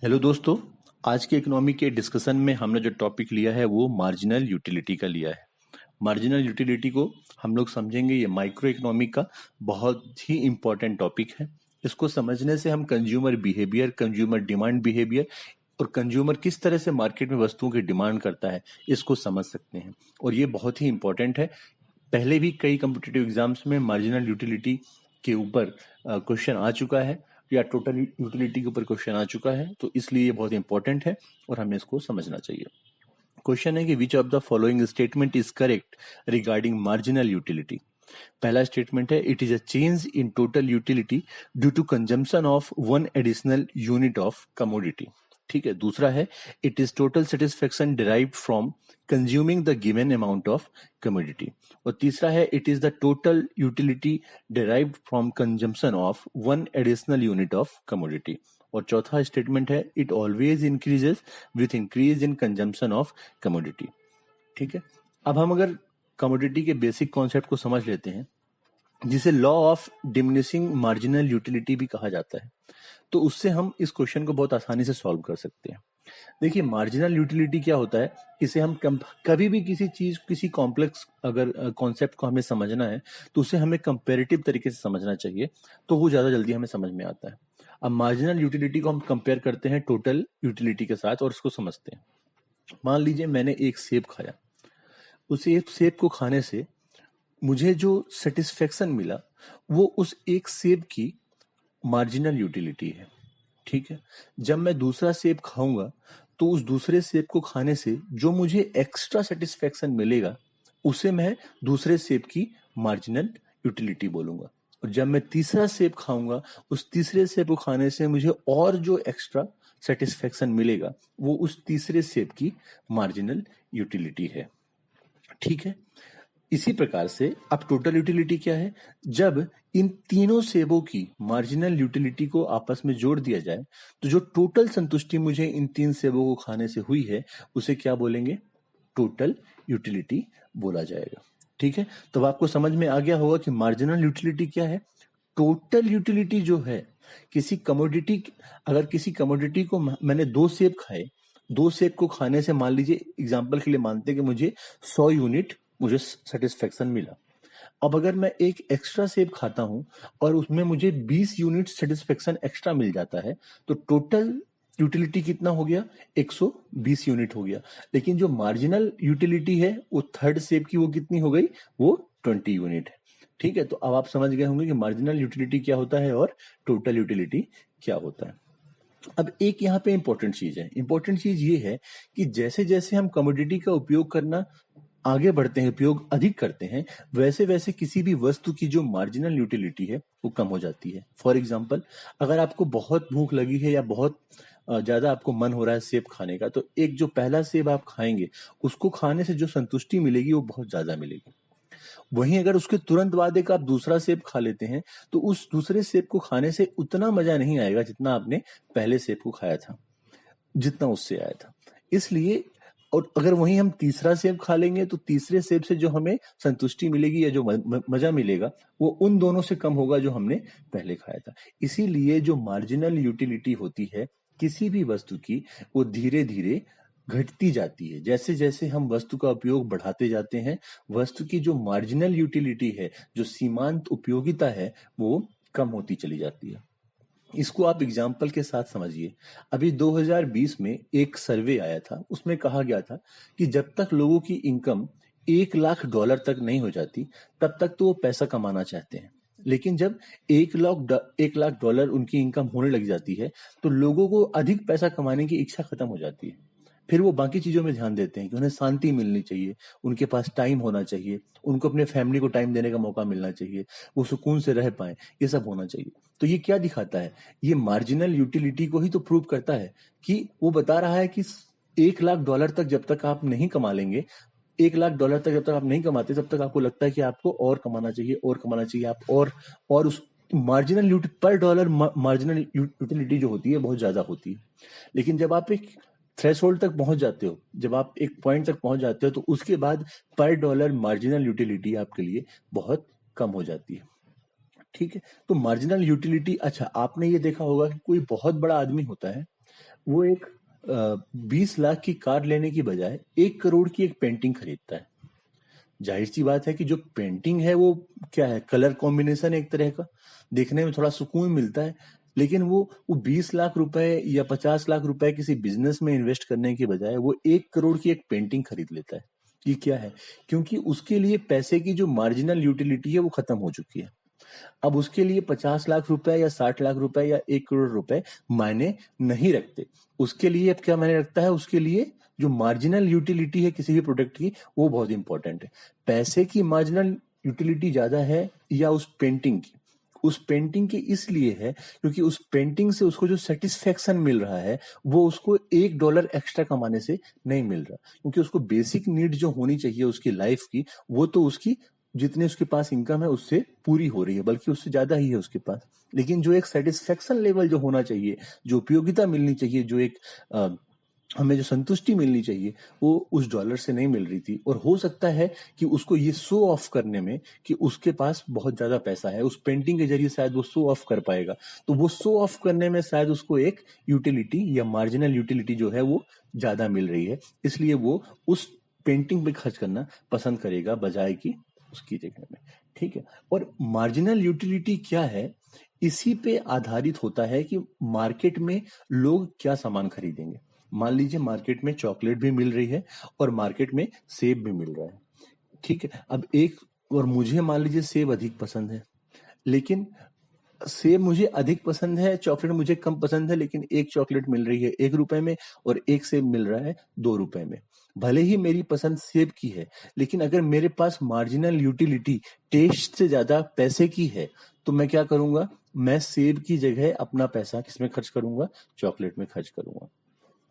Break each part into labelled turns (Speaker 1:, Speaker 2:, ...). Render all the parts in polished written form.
Speaker 1: Hello दोस्तों। आज के इकोनॉमी के डिस्कशन में हमने जो टॉपिक लिया है वो मार्जिनल यूटिलिटी का लिया है। मार्जिनल यूटिलिटी को हम लोग समझेंगे, ये माइक्रो इकोनॉमी का बहुत ही इम्पोर्टेंट टॉपिक है। इसको समझने से हम consumer behaviour, consumer demand behaviour और कंज्यूमर किस तरह से मार्केट में वस्तुओं की डिमांड करता है इसको समझ सकते हैं, और ये बहुत ही इम्पोर्टेंट है। पहले भी कई कम्पिटिटिव एग्जाम्स में मार्जिनल यूटिलिटी के ऊपर क्वेश्चन आ चुका है या टोटल यूटिलिटी के ऊपर क्वेश्चन आ चुका है, तो इसलिए ये बहुत इंपॉर्टेंट है और हमें इसको समझना चाहिए। क्वेश्चन है कि which of the following statement is correct regarding marginal utility. पहला स्टेटमेंट है it is a change in total utility due to consumption of one additional unit of commodity. ठीक है। दूसरा है it is total satisfaction derived from consuming the given amount of commodity. और तीसरा है it is the total utility derived from consumption of one additional unit of commodity. और चौथा statement है it always increases with increase in consumption of commodity. ठीक है। अब हम अगर कमोडिटी के बेसिक कॉन्सेप्ट को समझ लेते हैं, जिसे law of diminishing marginal utility भी कहा जाता है, तो उससे हम इस क्वेश्चन को बहुत आसानी से सॉल्व कर सकते हैं। देखिए, मार्जिनल यूटिलिटी क्या होता है, इसे हम कभी भी किसी चीज, किसी कॉम्प्लेक्स अगर कॉन्सेप्ट को हमें समझना है तो उसे हमें कंपेरेटिव तरीके से समझना चाहिए, तो वो ज्यादा जल्दी हमें समझ में आता है। अब मार्जिनल यूटिलिटी को हम कंपेयर करते हैं टोटल यूटिलिटी के साथ और उसको समझते हैं। मान लीजिए मैंने एक सेब खाया, उस एक सेब को खाने से मुझे जो सेटिस्फेक्शन मिला वो उस एक सेब की मार्जिनल यूटिलिटी है। ठीक है। जब मैं दूसरा सेब खाऊंगा तो उस दूसरे सेब को खाने से जो मुझे एक्स्ट्रा सेटिस्फेक्शन मिलेगा उसे मैं दूसरे सेब की मार्जिनल यूटिलिटी बोलूंगा। और जब मैं तीसरा सेब खाऊंगा, उस तीसरे सेब को खाने से मुझे और जो एक्स्ट्रा सेटिस्फेक्शन मिलेगा वो उस तीसरे सेब की मार्जिनल यूटिलिटी है। ठीक है। इसी प्रकार से अब टोटल यूटिलिटी क्या है, जब इन तीनों सेबों की मार्जिनल यूटिलिटी को आपस में जोड़ दिया जाए तो जो टोटल संतुष्टि मुझे इन तीन सेबों को खाने से हुई है उसे क्या बोलेंगे, टोटल यूटिलिटी बोला जाएगा। ठीक है। तो आपको समझ में आ गया होगा कि मार्जिनल यूटिलिटी क्या है। टोटल यूटिलिटी जो है, किसी कमोडिटी, अगर किसी कमोडिटी को मैंने दो सेब खाए, दो सेब को खाने से मान लीजिए एग्जाम्पल के लिए मानते हैं कि मुझे 100 यूनिट मुझे सेटिस्फेक्शन मिला। अब अगर मैं एक एक्स्ट्रा सेब खाता हूं और उसमें मुझे 20 यूनिट सेटिस्फेक्शन एक्स्ट्रा मिल जाता है, तो टोटल यूटिलिटी कितना हो गया, 120 यूनिट हो गया। लेकिन जो मार्जिनल यूटिलिटी है वो थर्ड सेब की वो कितनी हो गई, वो 20 यूनिट है। ठीक है। तो अब आप समझ गए होंगे कि मार्जिनल यूटिलिटी क्या होता है और टोटल यूटिलिटी क्या होता है। अब एक यहाँ पे इंपॉर्टेंट चीज है, इंपॉर्टेंट चीज ये है कि जैसे जैसे हम कमोडिटी का उपयोग करना आगे बढ़ते हैं, उपयोग अधिक करते हैं, वैसे वैसे किसी भी वस्तु की जो मार्जिनल यूटिलिटी है वो कम हो जाती है। फॉर एग्जाम्पल, अगर आपको बहुत भूख लगी है या बहुत ज्यादा आपको मन हो रहा है सेब खाने का, तो एक जो पहला सेब आप खाएंगे उसको खाने से जो संतुष्टि मिलेगी वो बहुत ज्यादा मिलेगी। वहीं अगर उसके तुरंत बाद एक आप दूसरा सेब खा लेते हैं तो उस दूसरे सेब को खाने से उतना मजा नहीं आएगा जितना आपने पहले सेब को खाया था, जितना उससे आया था। इसलिए, और अगर वहीं हम तीसरा सेब खा लेंगे तो तीसरे सेब से जो हमें संतुष्टि मिलेगी या जो मजा मिलेगा वो उन दोनों से कम होगा जो हमने पहले खाया था। इसीलिए जो मार्जिनल यूटिलिटी होती है किसी भी वस्तु की, वो धीरे धीरे घटती जाती है। जैसे जैसे हम वस्तु का उपयोग बढ़ाते जाते हैं, वस्तु की जो मार्जिनल यूटिलिटी है, जो सीमांत उपयोगिता है, वो कम होती चली जाती है। इसको आप एग्जाम्पल के साथ समझिए। अभी 2020 में एक सर्वे आया था, उसमें कहा गया था कि जब तक लोगों की इनकम $1 लाख तक नहीं हो जाती तब तक तो वो पैसा कमाना चाहते हैं। लेकिन जब $1 लाख उनकी इनकम होने लग जाती है तो लोगों को अधिक पैसा कमाने की इच्छा खत्म हो जाती है। फिर वो बाकी चीजों में ध्यान देते हैं कि उन्हें शांति मिलनी चाहिए, उनके पास टाइम होना चाहिए, उनको अपने फैमिली को टाइम देने का मौका मिलना चाहिए, वो सुकून से रह पाए, ये सब होना चाहिए। तो ये क्या दिखाता है, ये मार्जिनल यूटिलिटी को ही तो प्रूव करता है कि वो बता रहा है कि $1 लाख तक जब तक आप नहीं कमा लेंगे, $1 लाख तक जब तक आप नहीं कमाते तब तक आपको लगता है कि आपको और कमाना चाहिए, और कमाना चाहिए, आप और उस मार्जिनल पर डॉलर मार्जिनल यूटिलिटी जो होती है बहुत ज्यादा होती है। लेकिन जब आप एक थ्रेशोल्ड तक पहुंच जाते हो, जब आप एक पॉइंट तक पहुंच जाते हो तो उसके बाद पर डॉलर मार्जिनल यूटिलिटी आपके लिए बहुत कम हो जाती है। ठीक है। तो मार्जिनल यूटिलिटी, अच्छा आपने ये देखा होगा कि कोई बहुत बड़ा आदमी होता है, वो एक 20 लाख की कार लेने की बजाय 1 करोड़ की एक पेंटिंग खरीदता है। जाहिर सी बात है कि जो पेंटिंग है वो क्या है, कलर कॉम्बिनेशन एक तरह का, देखने में थोड़ा सुकून मिलता है, लेकिन वो 20 लाख रुपए या 50 लाख रुपए किसी बिजनेस में इन्वेस्ट करने के बजाय वो 1 करोड़ की एक पेंटिंग खरीद लेता है। ये क्या है? क्योंकि उसके लिए पैसे की जो मार्जिनल यूटिलिटी है वो खत्म हो चुकी है। अब उसके लिए 50 लाख रुपए या 60 लाख रुपए या 1 करोड़ रुपए मायने नहीं रखते। उसके लिए अब क्या मायने रखता है? उसके लिए जो मार्जिनल यूटिलिटी है किसी भी प्रोडक्ट की, वो बहुत इंपॉर्टेंट है। पैसे की मार्जिनल यूटिलिटी ज्यादा है या उस पेंटिंग की? उस पेंटिंग की इसलिए है क्योंकि उस पेंटिंग से उसको जो सेटिस्फेक्शन मिल रहा है वो उसको $1 एक्स्ट्रा कमाने से नहीं मिल रहा, क्योंकि उसको बेसिक नीड जो होनी चाहिए उसकी लाइफ की, वो तो उसकी जितने उसके पास इनकम है उससे पूरी हो रही है, बल्कि उससे ज्यादा ही है उसके पास। लेकिन जो एक सेटिस्फेक्शन लेवल जो होना चाहिए, जो उपयोगिता मिलनी चाहिए, जो एक हमें जो संतुष्टि मिलनी चाहिए, वो उस डॉलर से नहीं मिल रही थी। और हो सकता है कि उसको ये शो ऑफ करने में कि उसके पास बहुत ज्यादा पैसा है, उस पेंटिंग के जरिए शायद वो शो ऑफ कर पाएगा, तो वो शो ऑफ करने में शायद उसको एक यूटिलिटी या मार्जिनल यूटिलिटी जो है वो ज्यादा मिल रही है, इसलिए वो उस पेंटिंग पे खर्च करना पसंद करेगा बजाय कि उसकी जगह में। ठीक है। और मार्जिनल यूटिलिटी क्या है, इसी पे आधारित होता है कि मार्केट में लोग क्या सामान खरीदेंगे। मान लीजिए मार्केट में चॉकलेट भी मिल रही है और मार्केट में सेब भी मिल रहा है। ठीक है। अब एक और मुझे मान लीजिए सेब अधिक पसंद है, लेकिन सेब मुझे अधिक पसंद है, चॉकलेट मुझे कम पसंद है, लेकिन एक चॉकलेट मिल रही है 1 रुपए में और एक सेब मिल रहा है 2 रुपए में। भले ही मेरी पसंद सेब की है, लेकिन अगर मेरे पास मार्जिनल यूटिलिटी टेस्ट से ज्यादा पैसे की है, तो मैं क्या करूंगा? मैं सेब की जगह अपना पैसा किसमें खर्च करूंगा? चॉकलेट में खर्च करूंगा।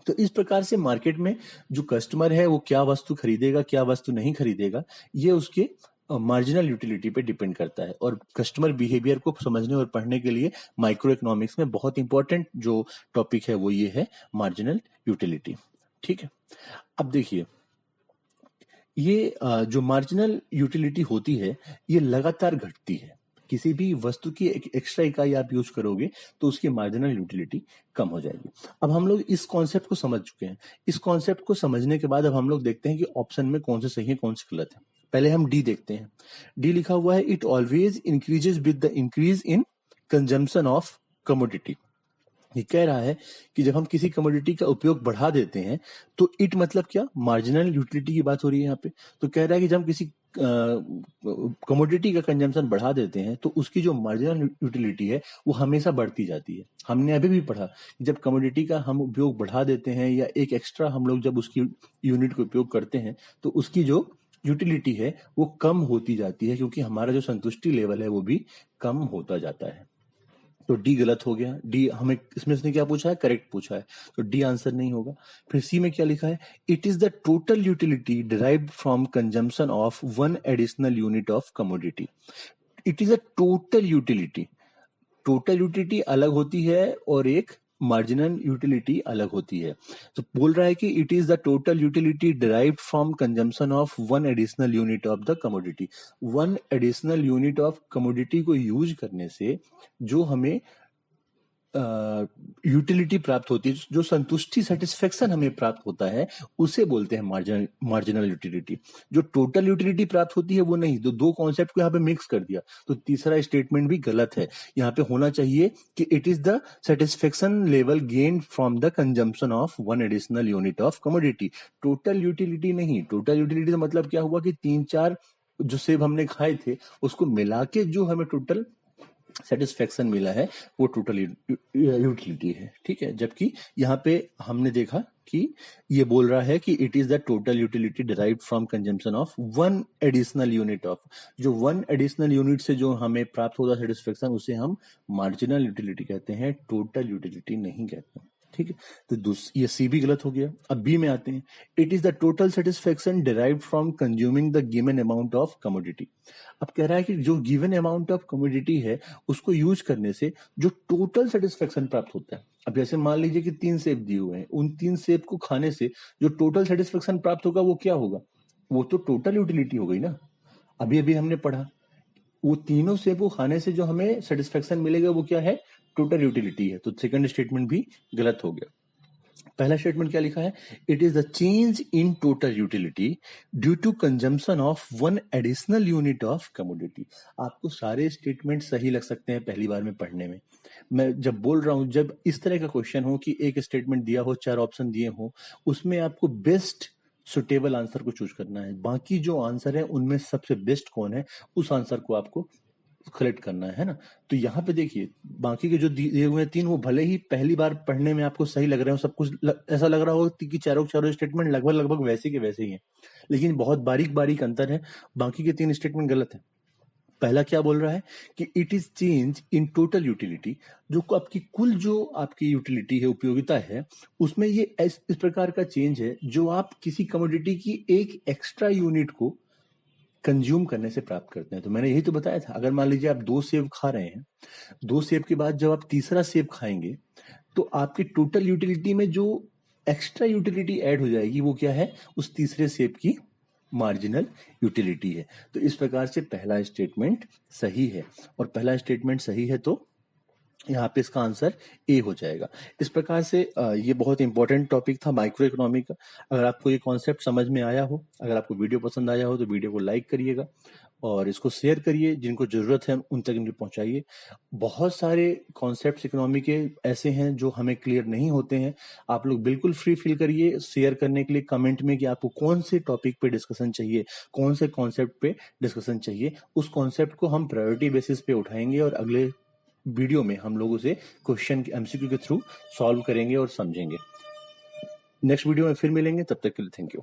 Speaker 1: तो इस प्रकार से मार्केट में जो कस्टमर है वो क्या वस्तु खरीदेगा, क्या वस्तु नहीं खरीदेगा, ये उसके मार्जिनल यूटिलिटी पे डिपेंड करता है। और कस्टमर बिहेवियर को समझने और पढ़ने के लिए माइक्रो इकोनॉमिक्स में बहुत इंपॉर्टेंट जो टॉपिक है वो ये है मार्जिनल यूटिलिटी। ठीक है। अब देखिए, ये जो मार्जिनल यूटिलिटी होती है ये लगातार घटती है। किसी भी वस्तु की एक एक्स्ट्रा इकाई आप यूज करोगे तो उसकी मार्जिनल यूटिलिटी कम हो जाएगी। अब हम लोग इस कॉन्सेप्ट को समझ चुके हैं। इस कॉन्सेप्ट को समझने के बाद अब हम लोग देखते हैं कि ऑप्शन में कौन से सही है कौन से गलत है। पहले हम डी देखते हैं। डी लिखा हुआ है, it always increases with the increase in consumption of commodity. ये कह रहा है कि जब हम किसी कमोडिटी का उपयोग बढ़ा देते हैं तो इट मतलब क्या? मार्जिनल यूटिलिटी की बात हो रही है यहाँ पे। तो कह रहा है कि जब हम किसी कमोडिटी का कंजम्पशन बढ़ा देते हैं तो उसकी जो मार्जिनल यूटिलिटी है वो हमेशा बढ़ती जाती है। हमने अभी भी पढ़ा कि जब कमोडिटी का हम उपयोग बढ़ा देते हैं या एक एक्स्ट्रा हम लोग जब उसकी यूनिट का उपयोग करते हैं तो उसकी जो यूटिलिटी है वो कम होती जाती है, क्योंकि हमारा जो संतुष्टि लेवल है वो भी कम होता जाता है। तो डी गलत हो गया। डी हमें इसमें इसने क्या पूछा है? करेक्ट पूछा है, तो डी आंसर नहीं होगा। फिर सी में क्या लिखा है? It is the total utility derived from consumption of one additional unit of commodity. It is a total utility. Total utility अलग होती है और एक मार्जिनल यूटिलिटी अलग होती है। तो बोल रहा है कि it is the total utility derived from consumption of one additional unit of the commodity. One additional unit of commodity को यूज करने से जो हमें यूटिलिटी प्राप्त होती है, जो संतुष्टि सेटिस्फेक्शन हमें प्राप्त होता है, उसे बोलते हैं मार्जिनल यूटिलिटी। जो टोटल यूटिलिटी प्राप्त होती है वो नहीं। तो दो कॉन्सेप्ट को यहाँ पे मिक्स कर दिया, तो तीसरा स्टेटमेंट भी गलत है। यहाँ पे होना चाहिए कि it is the satisfaction level gain from the consumption of one additional unit of commodity. Total utility नहीं। टोटल यूटिलिटी का मतलब क्या हुआ कि 3-4 जो सेब हमने खाए थे उसको मिला के जो हमें टोटल सेटिस्फेक्शन मिला है वो टोटल यूटिलिटी है। ठीक है। जबकि यहाँ पे हमने देखा कि ये बोल रहा है कि it is the total utility derived from consumption of one additional unit of, जो वन एडिशनल यूनिट से जो हमें प्राप्त होता सेटिस्फेक्शन उसे हम मार्जिनल यूटिलिटी कहते हैं, टोटल यूटिलिटी नहीं कहते। ठीक है। तो ये सी भी गलत हो गया। अब बी में आते हैं। It is the total satisfaction derived from consuming the given amount of commodity. अब कह रहा है कि जो गिवन अमाउंट ऑफ कमोडिटी है उसको यूज करने से जो टोटल सेटिस्फेक्शन प्राप्त होता है। अब जैसे मान लीजिए कि 3 सेब दिए हुए हैं, उन 3 सेब को खाने से जो टोटल सेटिस्फेक्शन प्राप्त होगा वो क्या होगा? वो तो टोटल यूटिलिटी हो गई ना। अभी अभी हमने पढ़ा वो तीनों सेब को खाने से जो हमें सेटिस्फेक्शन मिलेगा वो क्या है? टोटल यूटिलिटी है। तो सेकंड स्टेटमेंट भी गलत हो गया। पहला स्टेटमेंट क्या लिखा है? It is the change in total utility due to consumption of one additional unit of commodity. आपको सारे स्टेटमेंट सही लग सकते हैं पहली बार में पढ़ने में। मैं जब बोल रहा हूं, जब इस तरह का क्वेश्चन हो कि एक स्टेटमेंट दिया हो, 4 ऑप्शन दिए हो, उसमें आपको बेस्ट सुटेबल आंसर को चूज करना है। बाकी जो आंसर है उनमें सबसे बेस्ट कौन है, उस आंसर को आपको कलेक्ट करना है ना। तो यहाँ पे देखिए, बाकी के जो दिए हुए हैं 3, वो भले ही पहली बार पढ़ने में आपको सही लग रहे हो, सब कुछ ऐसा लग रहा हो कि चारों चारों स्टेटमेंट लगभग वैसे के वैसे ही हैं, लेकिन बहुत बारीक बारीक अंतर है। बाकी के 3 स्टेटमेंट गलत है। पहला क्या बोल रहा है कि it is change in total utility, जो आपकी कुल जो आपकी यूटिलिटी है, उपयोगिता है, उसमें ये इस प्रकार का चेंज है जो आप किसी कमोडिटी की एक एक्स्ट्रा यूनिट को कंज्यूम करने से प्राप्त करते हैं। तो मैंने यही तो बताया था, अगर मान लीजिए आप 2 सेब खा रहे हैं, 2 सेब के बाद जब आप तीसरा सेब खाएंगे तो आपकी टोटल यूटिलिटी में जो एक्स्ट्रा यूटिलिटी ऐड हो जाएगी वो क्या है? उस तीसरे सेब की मार्जिनल यूटिलिटी है। तो इस प्रकार से पहला स्टेटमेंट सही है, और पहला स्टेटमेंट सही है तो यहाँ पे इसका आंसर ए हो जाएगा। इस प्रकार से ये बहुत इंपॉर्टेंट टॉपिक था माइक्रो इकोनॉमी का। अगर आपको ये कॉन्सेप्ट समझ में आया हो, अगर आपको वीडियो पसंद आया हो, तो वीडियो को लाइक करिएगा और इसको शेयर करिए, जिनको जरूरत है उन तक इनको पहुंचाइए। बहुत सारे कॉन्सेप्ट्स इकोनॉमी के ऐसे हैं जो हमें क्लियर नहीं होते हैं। आप लोग बिल्कुल फ्री फील करिए शेयर करने के लिए कमेंट में कि आपको कौन से टॉपिक पे डिस्कशन चाहिए, कौन से कॉन्सेप्ट पे डिस्कशन चाहिए। उस कॉन्सेप्ट को हम प्रायोरिटी बेसिस पे उठाएंगे और अगले वीडियो में हम लोग उसे क्वेश्चन एमसीक्यू के थ्रू सॉल्व करेंगे और समझेंगे। नेक्स्ट वीडियो में फिर मिलेंगे, तब तक के लिए थैंक यू।